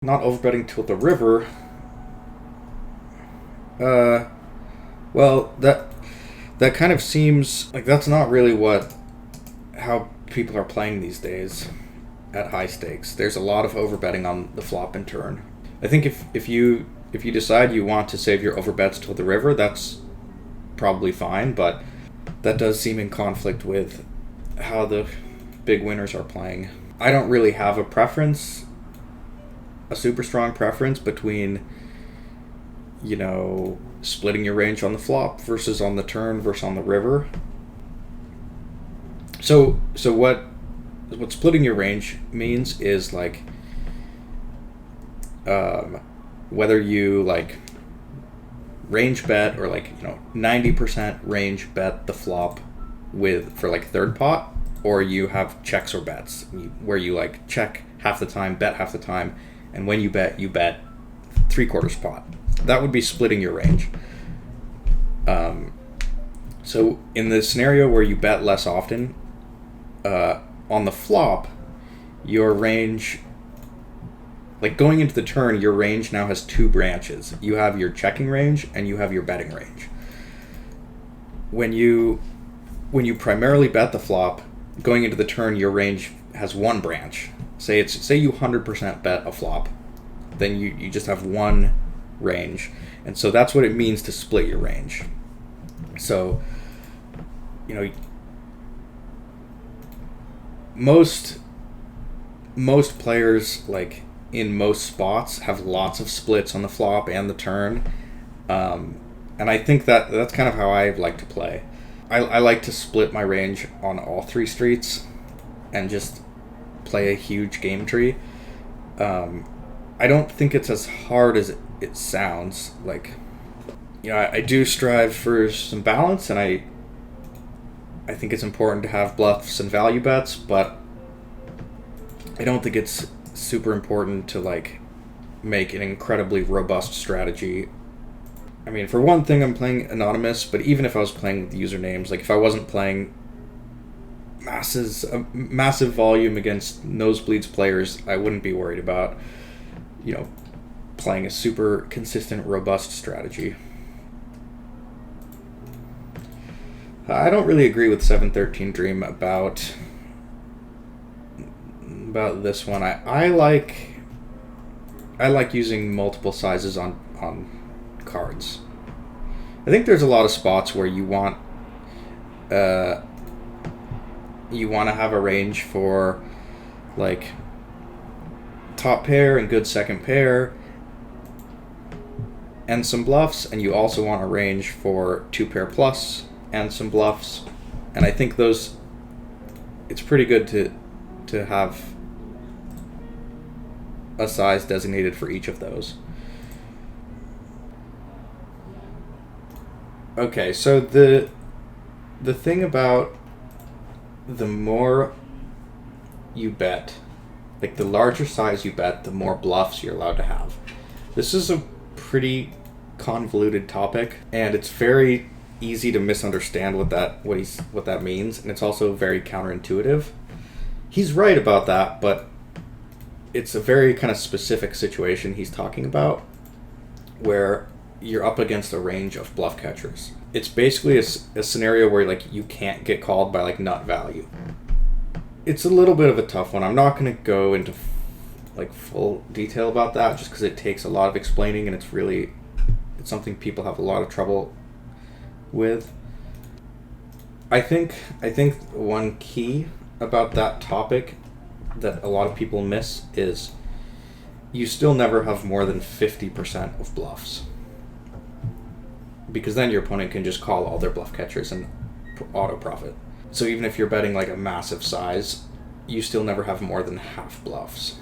Not overbetting tilt the river. Well, that kind of seems like that's not really how people are playing these days at high stakes. There's a lot of overbetting on the flop and turn. I think if you decide you want to save your overbets till the river, that's probably fine, but that does seem in conflict with how the big winners are playing. I don't really have a super strong preference between, splitting your range on the flop versus on the turn versus on the river. So what splitting your range means is whether you range bet or 90% range bet the flop for third pot, or you have checks or bets where you check half the time, bet half the time, and when you bet 3/4 pot. That would be splitting your range. So in the scenario where you bet less often, on the flop, your range, going into the turn, your range now has two branches. You have your checking range and you have your betting range. When you primarily bet the flop, going into the turn, your range has one branch. Say you 100% bet a flop, then you just have one range, and so that's what it means to split your range. So, most players in most spots have lots of splits on the flop and the turn, and I think that's kind of how I like to play. I like to split my range on all three streets and just play a huge game tree. I don't think it's as hard as it sounds. I do strive for some balance, and I think it's important to have bluffs and value bets, but I don't think it's super important to make an incredibly robust strategy. I mean, for one thing, I'm playing anonymous, but even if I was playing with usernames, if I wasn't playing massive volume against nosebleeds players, I wouldn't be worried about, playing a super consistent, robust strategy. I don't really agree with 713 Dream about this one. I like using multiple sizes on cards. I think there's a lot of spots where you want to have a range for top pair and good second pair and some bluffs, and you also want a range for two pair plus and some bluffs, and I think it's pretty good to have a size designated for each of those. Okay, so the thing about the more you bet, the larger size you bet, the more bluffs you're allowed to have. This is a pretty convoluted topic, and it's very easy to misunderstand what that means, and it's also very counterintuitive. He's right about that, but it's a very kind of specific situation he's talking about, where you're up against a range of bluff catchers. It's basically a scenario where you can't get called by nut value. It's a little bit of a tough one. I'm not going to go into full detail about that, just because it takes a lot of explaining, and it's something people have a lot of trouble with. I think one key about that topic that a lot of people miss is you still never have more than 50% of bluffs, because then your opponent can just call all their bluff catchers and auto profit. So even if you're betting a massive size, you still never have more than half bluffs.